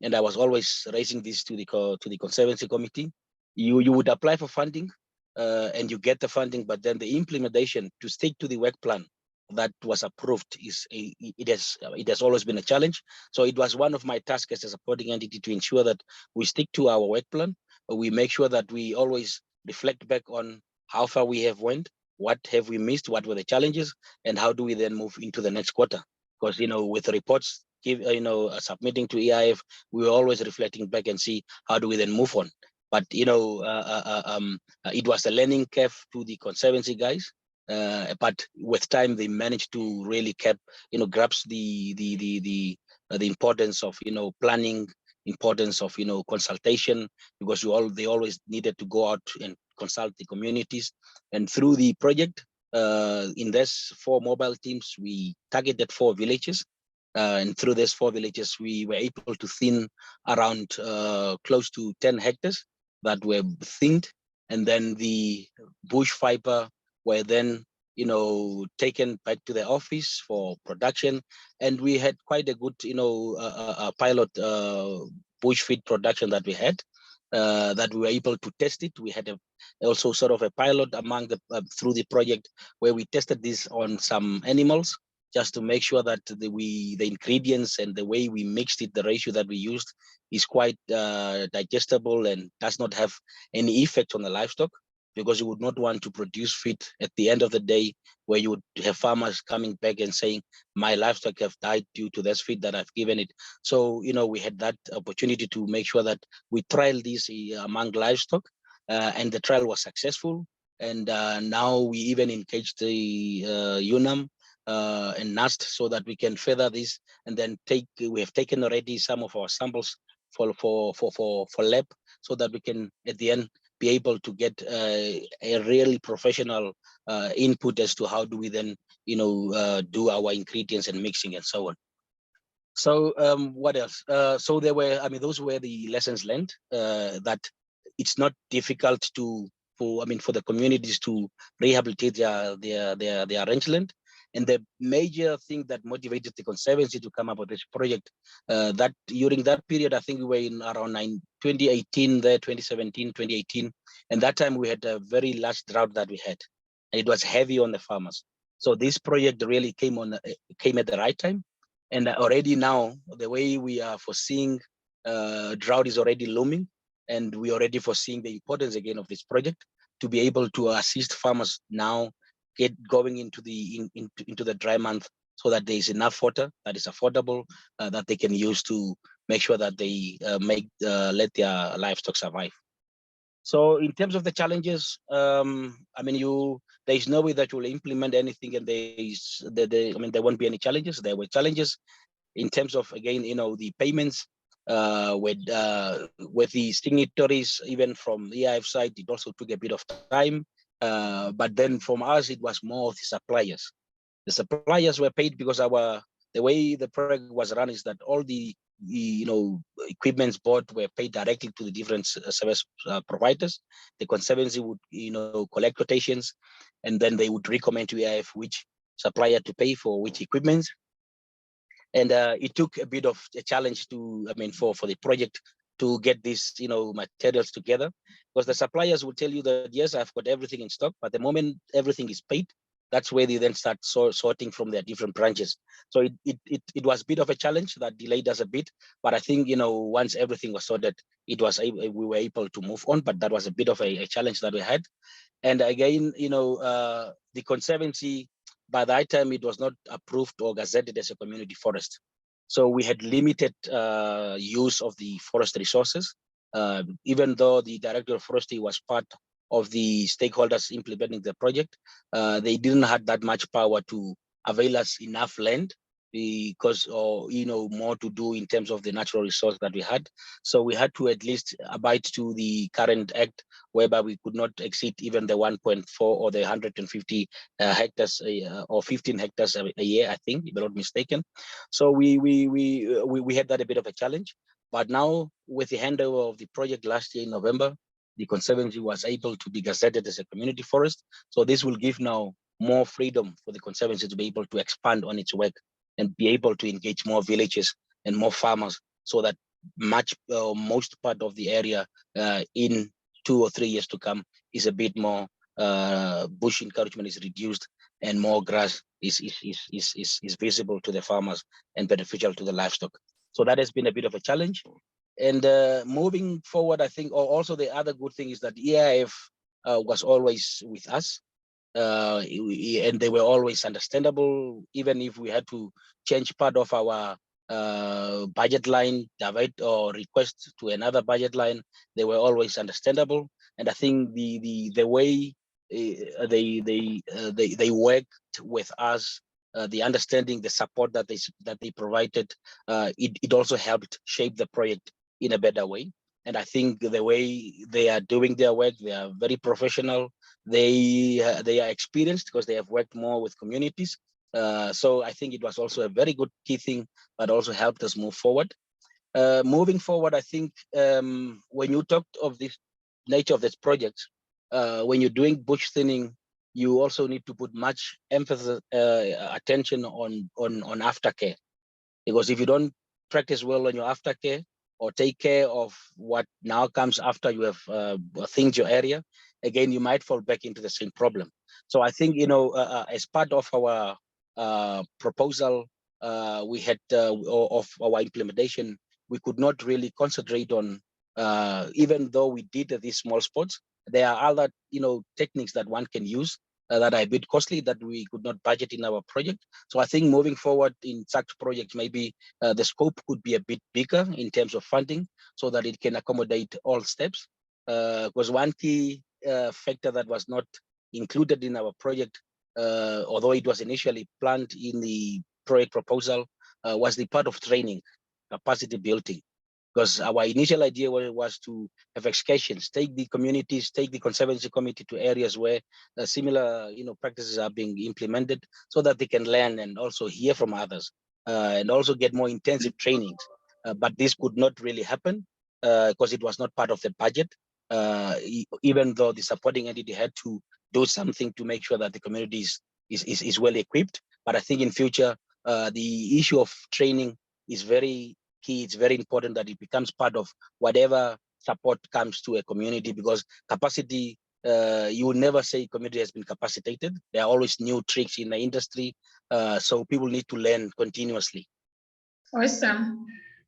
And I was always raising this to the Conservancy committee. You would apply for funding and you get the funding, but then the implementation to stick to the work plan that was approved it has always been a challenge. So it was one of my tasks as a supporting entity to ensure that we stick to our work plan. We make sure that we always reflect back on how far we have went, what have we missed, what were the challenges, and how do we then move into the next quarter? Because with the reports submitting to EIF, we were always reflecting back and see how do we then move on. But it was a learning curve to the Conservancy guys. But with time, they managed to really grasp the importance of planning, importance of consultation, because they always needed to go out and consult the communities. And through the project, in this 4 mobile teams, we targeted 4 villages. And through these 4 villages, we were able to thin around close to 10 hectares that were thinned. And then the bush fiber were then taken back to the office for production. And we had quite a good pilot bush feed production that we had, that we were able to test it. We had also sort of a pilot among through the project, where we tested this on some animals, just to make sure that the ingredients and the way we mixed it, the ratio that we used, is quite digestible and does not have any effect on the livestock, because you would not want to produce feed at the end of the day where you would have farmers coming back and saying, my livestock have died due to this feed that I've given it. So, we had that opportunity to make sure that we trial this among livestock, and the trial was successful. And now we even engaged the UNAM and NAST so that we can further this, and then we have taken already some of our samples for lab, so that we can at the end be able to get a really professional input as to how do we then do our ingredients and mixing and so on. So what else? So there were, those were the lessons learned, that it's not difficult for the communities to rehabilitate their rangeland. And the major thing that motivated the Conservancy to come up with this project, that during that period, I think we were in around 2018 there, 2017, 2018. And that time we had a very large drought that we had. And it was heavy on the farmers. So this project really came at the right time. And already now, the way we are foreseeing drought is already looming. And we already foreseeing the importance again of this project to be able to assist farmers now, get going into the dry month, so that there is enough water that is affordable, that they can use to make sure that they let their livestock survive. So in terms of the challenges, I mean, there is no way that you will implement anything and there won't be any challenges. There were challenges in terms of, again, the payments with the signatories, even from the EIF side, it also took a bit of time. But then from us, it was more of the suppliers. The suppliers were paid because the way the project was run is that all the equipments bought were paid directly to the different service providers. The Conservancy would collect quotations, and then they would recommend to EIF which supplier to pay for which equipment. And it took a bit of a challenge for the project to get these materials together, because the suppliers will tell you that yes, I've got everything in stock, but the moment everything is paid, that's where they then start sorting from their different branches. So it was a bit of a challenge that delayed us a bit, but I think once everything was sorted, we were able to move on. But that was a bit of a challenge that we had. And again, the Conservancy, by that time, it was not approved or gazetted as a community forest. So we had limited use of the forest resources, even though the Director of Forestry was part of the stakeholders implementing the project. They didn't have that much power to avail us enough land, because more to do in terms of the natural resource that we had. So we had to at least abide to the current act, whereby we could not exceed even the 1.4 or the 150 hectares or 15 hectares a year, I think, if I'm not mistaken. So we had that a bit of a challenge. But now, with the handover of the project last year in November, the Conservancy was able to be gazetted as a community forest. So this will give now more freedom for the Conservancy to be able to expand on its work and be able to engage more villages and more farmers, so that most part of the area in 2 or 3 years to come is a bit more bush encouragement is reduced, and more grass is visible to the farmers and beneficial to the livestock. So that has been a bit of a challenge. And moving forward, I think also the other good thing is that EIF was always with us. And they were always understandable, even if we had to change part of our budget line, divide or request to another budget line, they were always understandable. And I think the way they worked with us, the understanding, the support that they provided, it also helped shape the project in a better way. And I think the way they are doing their work, they are very professional. They are experienced because they have worked more with communities. So I think it was also a very good key thing, but also helped us move forward. Moving forward, I think when you talked of this nature of this project, when you're doing bush thinning, you also need to put much emphasis, attention on aftercare, because if you don't practice well on your aftercare or take care of what now comes after you have thinned your area, again, you might fall back into the same problem. So I think, as part of our proposal, we had of our implementation, we could not really concentrate on, even though we did these small spots, there are other, techniques that one can use that are a bit costly that we could not budget in our project. So I think moving forward in such projects, maybe the scope could be a bit bigger in terms of funding, so that it can accommodate all steps. Because one key factor that was not included in our project, although it was initially planned in the project proposal, was the part of training, capacity building. Because our initial idea was to have excursions, take the communities, take the Conservancy Committee to areas where similar practices are being implemented, so that they can learn and also hear from others, and also get more intensive trainings. But this could not really happen because it was not part of the budget, even though the supporting entity had to do something to make sure that the community is well equipped. But I think in future, the issue of training is very key. It's very important that it becomes part of whatever support comes to a community, because capacity, you will never say community has been capacitated. There are always new tricks in the industry. So people need to learn continuously. Awesome.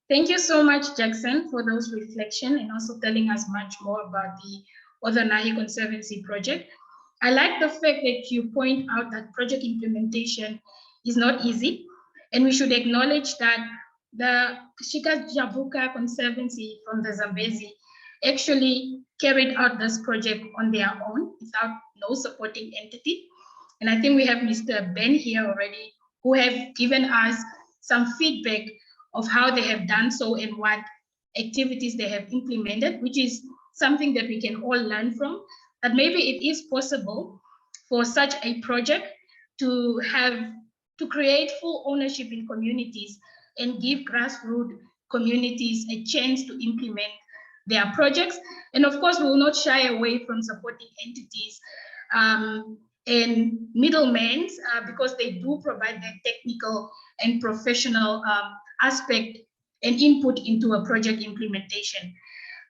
Thank you so much, Jackson, for those reflections and also telling us much more about the Othanahi Conservancy project. I like the fact that you point out that project implementation is not easy. And we should acknowledge that the Shikajabuka Conservancy from the Zambezi actually carried out this project on their own without no supporting entity. And I think we have Mr. Ben here already, who have given us some feedback of how they have done so and what activities they have implemented, which is something that we can all learn from, that maybe it is possible for such a project to create full ownership in communities and give grassroots communities a chance to implement their projects. And of course, we will not shy away from supporting entities and middlemen because they do provide that technical and professional aspect and input into a project implementation.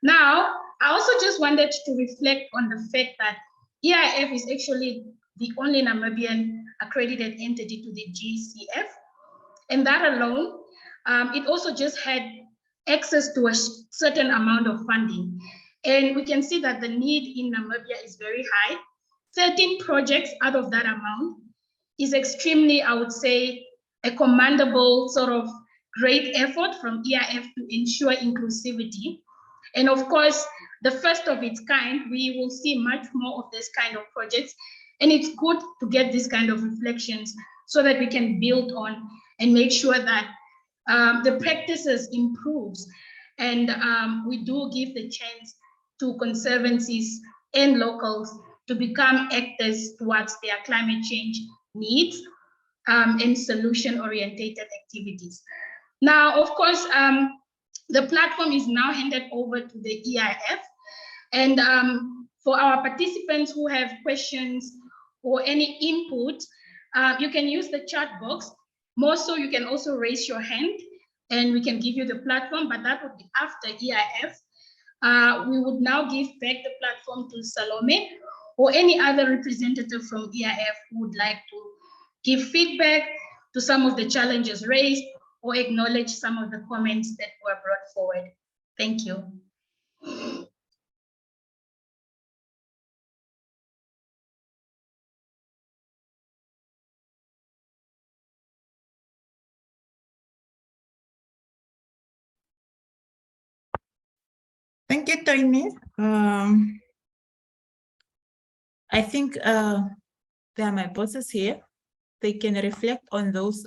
Now, I also just wanted to reflect on the fact that EIF is actually the only Namibian accredited entity to the GCF. And that alone, it also just had access to a certain amount of funding. And we can see that the need in Namibia is very high. 13 projects out of that amount is extremely, I would say, a commendable sort of great effort from EIF to ensure inclusivity. And of course, the first of its kind, we will see much more of this kind of projects. And it's good to get this kind of reflections so that we can build on and make sure that the practices improves. And we do give the chance to conservancies and locals to become actors towards their climate change needs and solution-oriented activities. Now, of course, the platform is now handed over to the EIF. And for our participants who have questions or any input, you can use the chat box. More so, you can also raise your hand and we can give you the platform, but that would be after EIF. We would now give back the platform to Salome or any other representative from EIF who would like to give feedback to some of the challenges raised or acknowledge some of the comments that were brought forward. Thank you. Thank you, Tony. I think they are my bosses here. They can reflect on those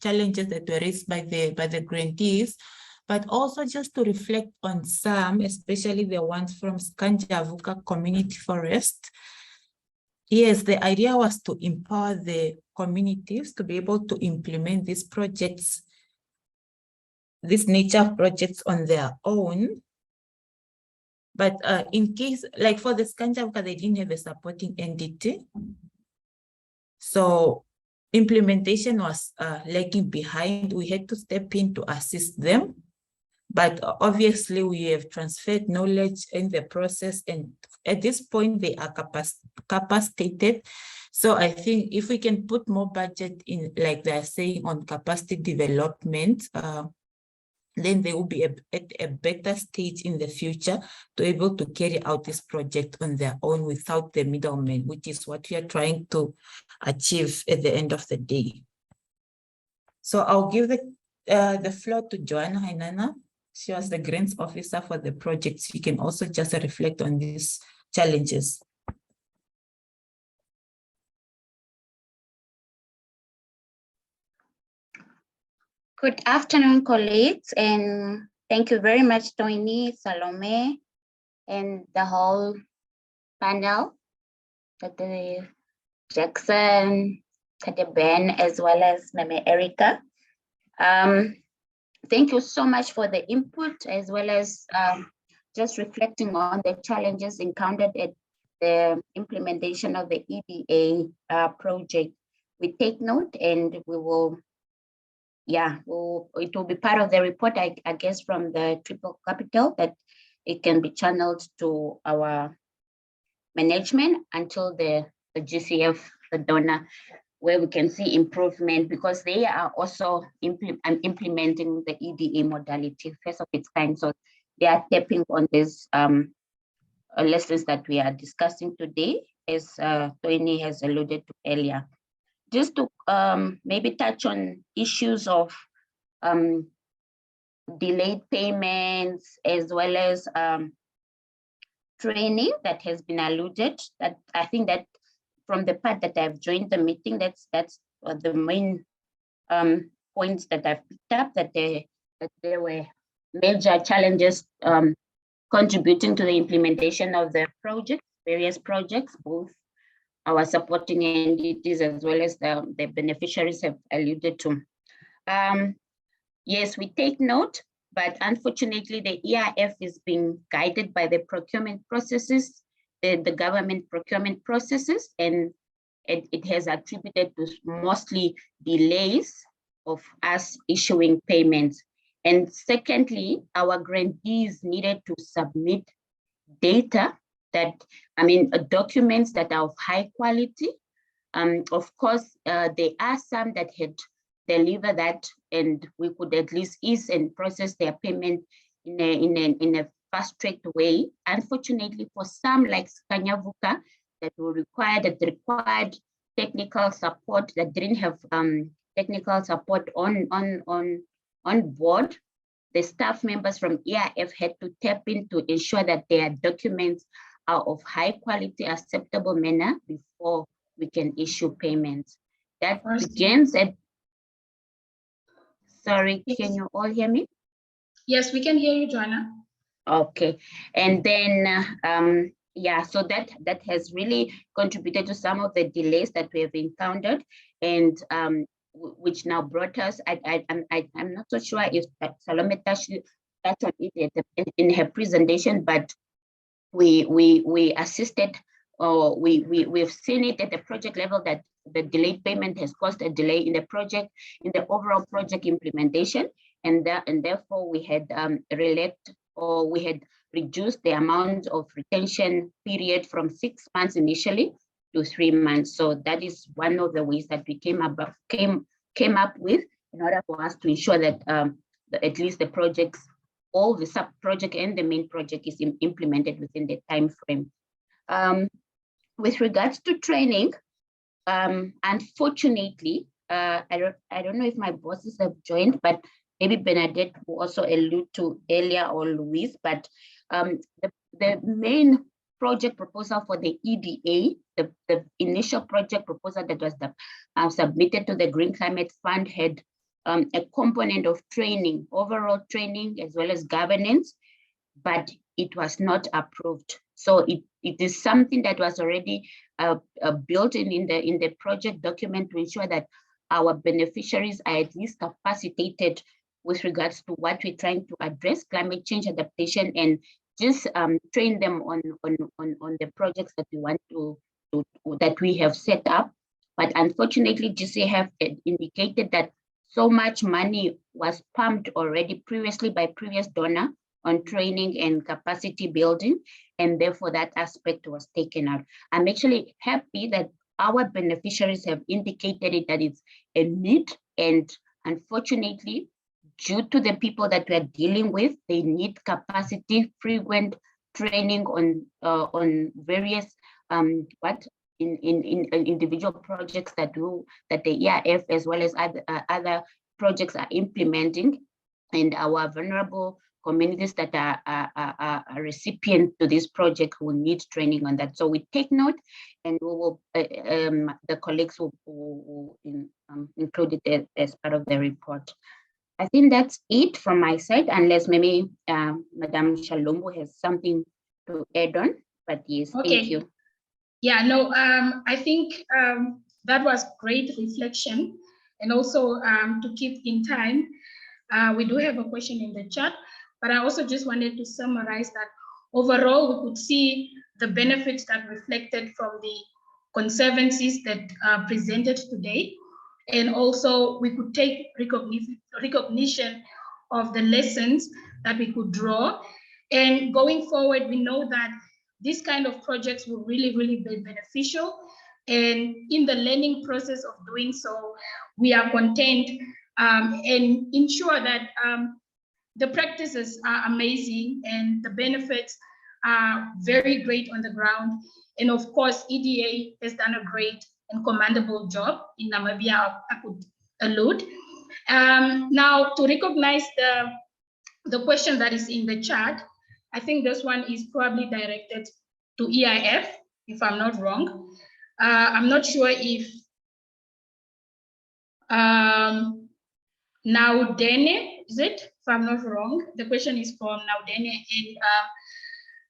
challenges that were raised by the grantees, but also just to reflect on some, especially the ones from Skanjavuka Community Forest. Yes, the idea was to empower the communities to be able to implement these projects, these nature projects on their own. But in case, like for the Skanjavuka, they didn't have a supporting entity. So implementation was lagging behind. We had to step in to assist them. But obviously we have transferred knowledge in the process, and at this point they are capacitated. So I think if we can put more budget in, like they're saying, on capacity development, then they will be at a better stage in the future to be able to carry out this project on their own without the middlemen, which is what we are trying to achieve at the end of the day. So I'll give the floor to Joanna Hainana. She was the grants officer for the project. She can also just reflect on these challenges. Good afternoon, colleagues, and thank you very much, Tony, Salome, and the whole panel, Dr. Jackson, Dr. Ben, as well as Mama Erica. Thank you so much for the input, as well as just reflecting on the challenges encountered at the implementation of the EDA project. We take note and we will, it will be part of the report, I guess, from the Triple Capital, that it can be channeled to our management until the GCF, the donor, where we can see improvement, because they are also implementing the EDA modality, first of its kind. So they are tapping on these lessons that we are discussing today, as Tony has alluded to earlier. just to maybe touch on issues of delayed payments as well as training that has been alluded. That I think that from the part that I've joined the meeting, that's the main points that I've picked up, that there were major challenges contributing to the implementation of the project, various projects, both our supporting entities as well as the beneficiaries have alluded to. Yes, we take note, but unfortunately the EIF is being guided by the procurement processes, the government procurement processes, and it has attributed to mostly delays of us issuing payments. And secondly, our grantees needed to submit data documents that are of high quality. Of course, there are some that had delivered that, and we could at least ease and process their payment in a fast-tracked way. Unfortunately, for some like Skanyavuka that required technical support, that didn't have technical support on board, the staff members from EIF had to tap in to ensure that their documents are of high quality, acceptable manner before we can issue payments. That begins at, sorry, yes. Can you all hear me? Yes, we can hear you, Joanna. Okay, and then, yeah, so that has really contributed to some of the delays that we have encountered, and which now brought us, I'm not so sure if Salome touched on it in her presentation, but we assisted, or we've seen it at the project level that the delayed payment has caused a delay in the project, in the overall project implementation, and therefore we had we had reduced the amount of retention period from 6 months initially to 3 months. So that is one of the ways that we came up with in order for us to ensure that at least the projects, all the sub-project and the main project is implemented within the time frame. With regards to training, unfortunately, I don't know if my bosses have joined, but maybe Bernadette will also allude to earlier, or Louise, but the main project proposal for the EDA, the initial project proposal that was submitted to the Green Climate Fund had a component of training, overall training, as well as governance, but it was not approved. So it is something that was already built in the project document to ensure that our beneficiaries are at least capacitated with regards to what we're trying to address, climate change adaptation, and just train them on the projects that we want that we have set up. But unfortunately, GCF have indicated that so much money was pumped already previously by previous donor on training and capacity building, and therefore that aspect was taken out. I'm actually happy that our beneficiaries have indicated it, that it's a need, and unfortunately, due to the people that we're dealing with, they need capacity, frequent training on various in individual projects that the EIF as well as other projects are implementing, and our vulnerable communities that are recipients to this project will need training on that. So we take note, and we will the colleagues will include it as part of the report. I think that's it from my side, unless maybe Madame Shalombo has something to add on, but yes, okay. Thank you. Yeah, no, I think that was great reflection, and also to keep in time, we do have a question in the chat, but I also just wanted to summarize that overall we could see the benefits that reflected from the conservancies that are presented today. And also we could take recognition of the lessons that we could draw. And going forward, we know that these kind of projects will really, really be beneficial. And in the learning process of doing so, we are content and ensure that the practices are amazing and the benefits are very great on the ground. And of course, EDA has done a great and commendable job in Namibia, I could allude. Now, to recognize the question that is in the chat, I think this one is probably directed to EIF, if I'm not wrong. I'm not sure if Naudene, is it? If I'm not wrong, the question is from Naudene, and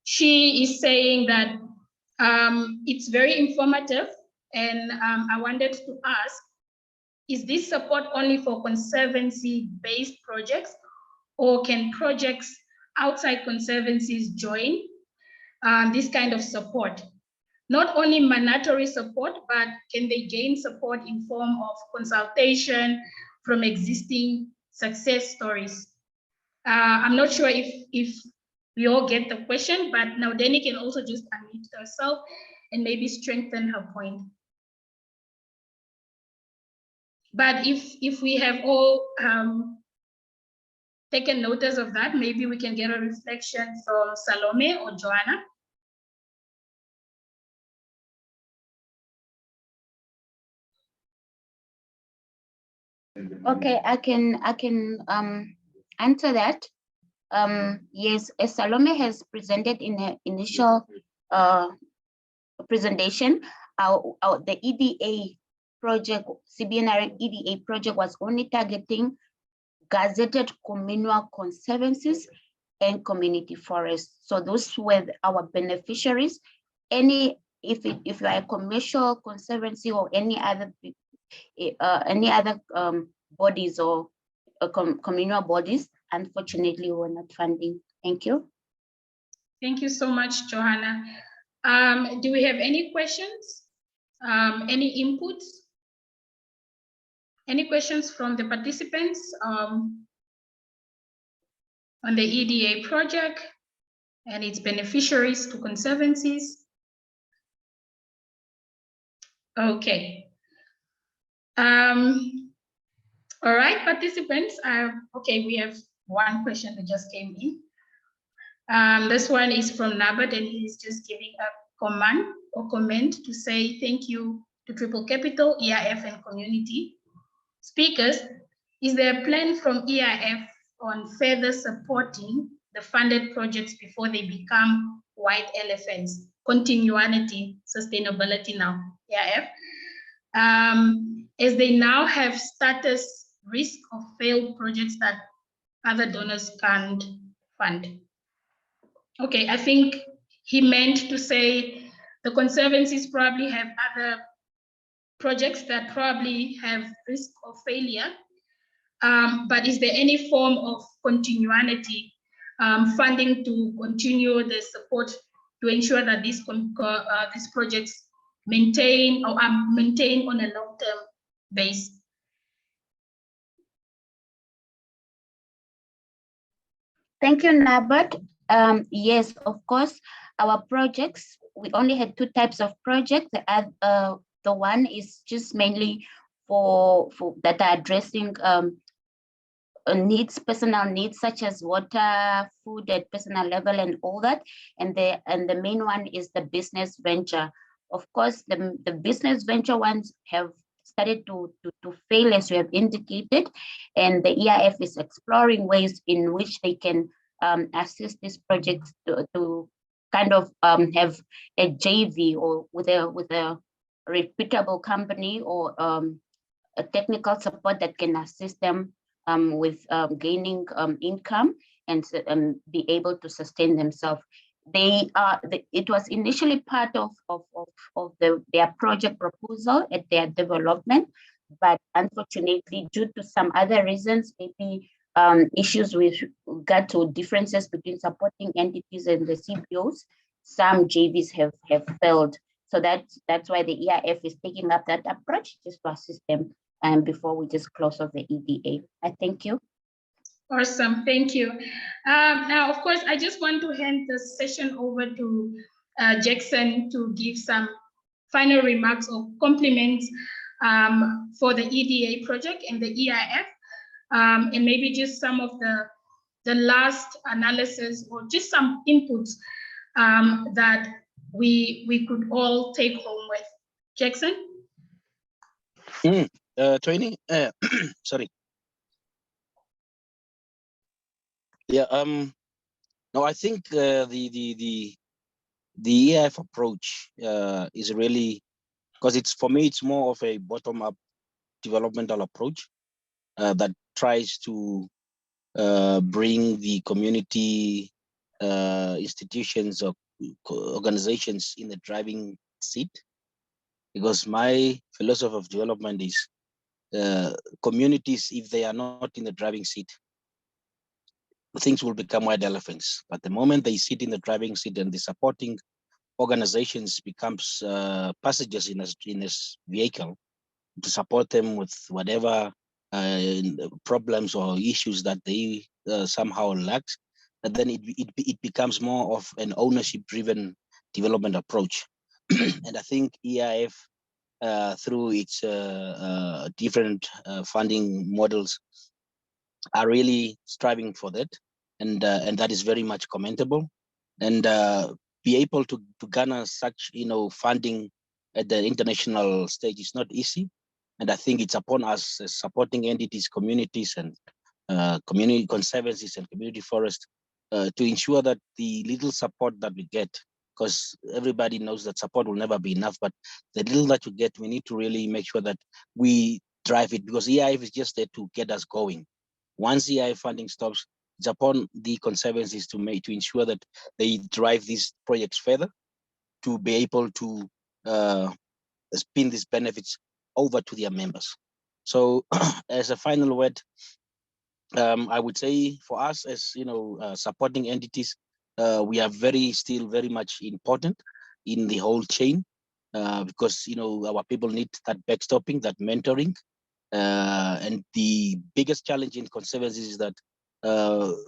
she is saying that it's very informative, and I wanted to ask, is this support only for conservancy-based projects, or can projects outside conservancies join this kind of support? Not only mandatory support, but can they gain support in form of consultation from existing success stories? I'm not sure if we all get the question, but now Danny can also just unmute herself and maybe strengthen her point. But if we have all taken notice of that, maybe we can get a reflection from Salome or Joanna. Okay, I can answer that. Yes, as Salome has presented in her initial presentation, the EDA project, CBNRM EDA project, was only targeting gazetted communal conservancies and community forests. So those were our beneficiaries. If you are a commercial conservancy or any other bodies or communal bodies, unfortunately, we're not funding. Thank you. Thank you so much, Johanna. Do we have any questions? Any inputs? Any questions from the participants on the EDA project and its beneficiaries to conservancies? Okay. All right, participants. Okay, we have one question that just came in. This one is from Nabad, and he's just giving a comment to say thank you to Triple Capital, EIF, and community speakers. Is there a plan from EIF on further supporting the funded projects before they become white elephants? Continuity, sustainability now, EIF. As they now have status risk of failed projects that other donors can't fund. Okay, I think he meant to say the conservancies probably have other projects that probably have risk of failure, but is there any form of continuity funding to continue the support to ensure that these projects maintain or are maintained on a long-term basis? Thank you, Nabat. Yes, of course, our projects, we only had two types of projects. The one is just mainly for that are addressing needs, personal needs such as water, food at personal level and all that. And the main one is the business venture. Of course, the business venture ones have started to fail, as you have indicated, and the EIF is exploring ways in which they can assist these projects to kind of have a JV or with a reputable company or a technical support that can assist them with gaining income and be able to sustain themselves. It was initially part of their project proposal at their development, but unfortunately, due to some other reasons, maybe issues with regard to differences between supporting entities and the CBOs, some JVs have failed. So that's why the EIF is taking up that approach just to assist them before we just close off the EDA. I thank you. Awesome, thank you. Now, of course, I just want to hand the session over to Jackson to give some final remarks or compliments for the EDA project and the EIF, and maybe just some of the last analysis or just some inputs that we could all take home with. Jackson? Training, sorry. Yeah, no, I think the EIF approach is really, because it's, for me, it's more of a bottom-up developmental approach that tries to bring the community institutions or organizations in the driving seat. Because my philosophy of development is communities, if they are not in the driving seat, things will become white elephants. But the moment they sit in the driving seat and the supporting organizations becomes passengers in this vehicle to support them with whatever problems or issues that they somehow lack, and then it becomes more of an ownership-driven development approach. And I think EIF, through its different funding models, are really striving for that, and that is very much commendable. And be able to garner such funding at the international stage is not easy. And I think it's upon us as supporting entities, communities, and community conservancies and community forests to ensure that the little support that we get, because everybody knows that support will never be enough, but the little that you get, we need to really make sure that we drive it, because EIF is just there to get us going. Once EIF funding stops, it's upon the conservancies to ensure that they drive these projects further to be able to spin these benefits over to their members. So as a final word, I would say for us as supporting entities, we are still very much important in the whole chain, because our people need that backstopping, that mentoring, and the biggest challenge in conservancies is that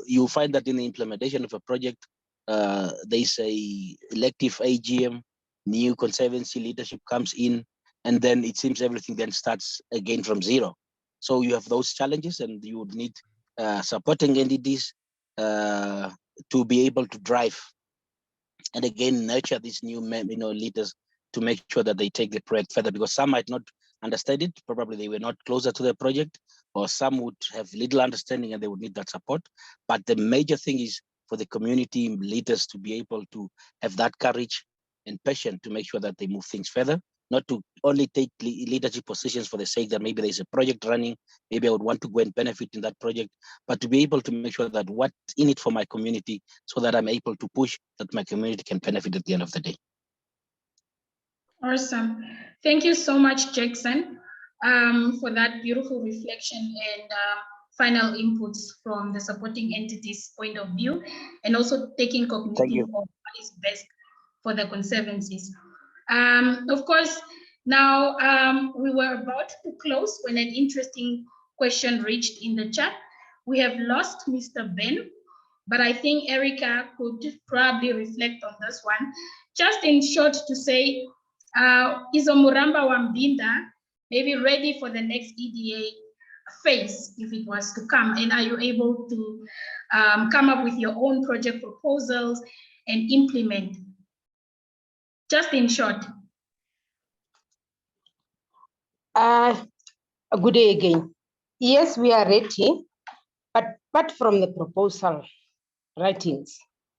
you find that in the implementation of a project, there's a elective AGM, new conservancy leadership comes in, and then it seems everything then starts again from zero. So you have those challenges, and you would need supporting entities to be able to drive and again nurture these new leaders to make sure that they take the project further, because some might not understand it, probably they were not closer to the project, or some would have little understanding and they would need that support. But the major thing is for the community leaders to be able to have that courage and passion to make sure that they move things further, not to only take leadership positions for the sake that maybe there's a project running, maybe I would want to go and benefit in that project, but to be able to make sure that what's in it for my community, so that I'm able to push that my community can benefit at the end of the day. Awesome. Thank you so much, Jackson, for that beautiful reflection and final inputs from the supporting entities' point of view, and also taking cognitive of what is best for the conservancies. Of course, now we were about to close when an interesting question reached in the chat. We have lost Mr. Ben, but I think Erica could probably reflect on this one. Just in short to say, is Omuramba Wambinda maybe ready for the next EDA phase if it was to come? And are you able to come up with your own project proposals and implement? Just in short. A good day again. Yes, we are ready, but from the proposal writings,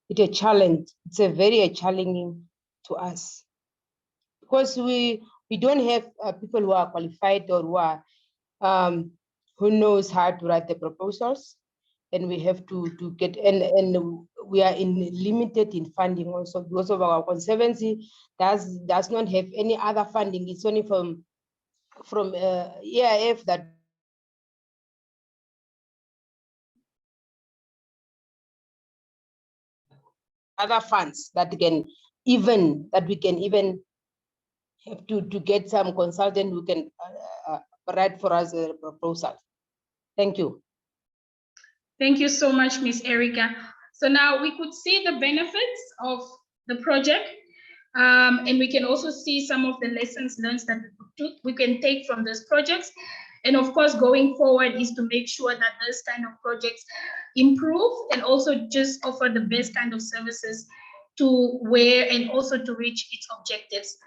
it's a challenge. It's a very challenging to us, because we don't have people who are qualified or who are who knows how to write the proposals, and we have to get, and we are limited in funding also because of our conservancy does not have any other funding. It's only from EIF that other funds that we can even have to get some consultant who can write for us a proposal. Thank you. Thank you so much, Ms. Erica. So now we could see the benefits of the project, and we can also see some of the lessons learned that we can take from those projects. And of course, going forward is to make sure that those kind of projects improve and also just offer the best kind of services to where and also to reach its objectives.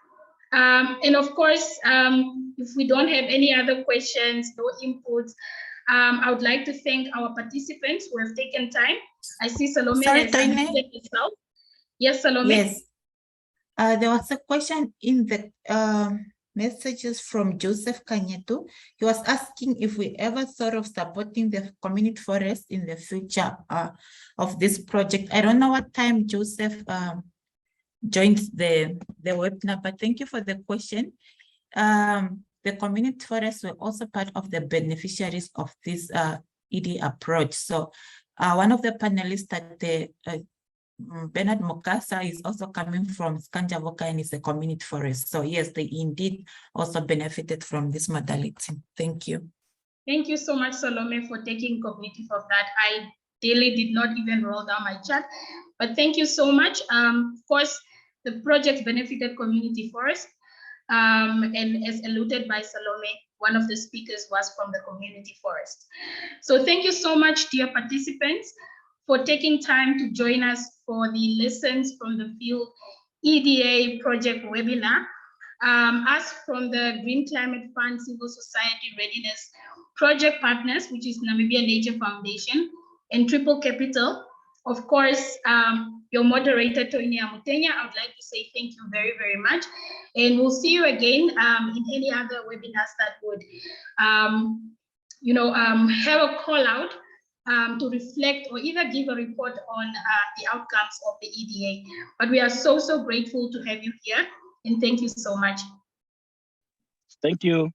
And of course, if we don't have any other questions, no inputs, I would like to thank our participants who have taken time. I see Salome Sorry, has Toine. unmuted herself. Yes, Salome. Yes. There was a question in the messages from Joseph Kanyetu. He was asking if we ever thought of supporting the community forest in the future of this project. I don't know what time Joseph joined the webinar, but thank you for the question. The community forests were also part of the beneficiaries of this EDA approach. So one of the panelists at the Bernard Mokasa is also coming from Skanjavoka and is a community forest. So yes, they indeed also benefited from this modality. Thank you. Thank you so much, Salome, for taking cognitive of that. I daily did not even roll down my chat, but thank you so much. Of course, the project benefited community forest, and as alluded by Salome, one of the speakers was from the community forest. So thank you so much, dear participants, for taking time to join us for the Lessons from the Field EDA project webinar. Us from the Green Climate Fund Civil Society Readiness project partners, which is Namibian Nature Foundation and Triple Capital. Of course, your moderator, Toine Amutenya, I would like to say thank you very, very much. And we'll see you again in any other webinars that would, have a call out to reflect or either give a report on the outcomes of the EDA. But we are so, so grateful to have you here. And thank you so much. Thank you.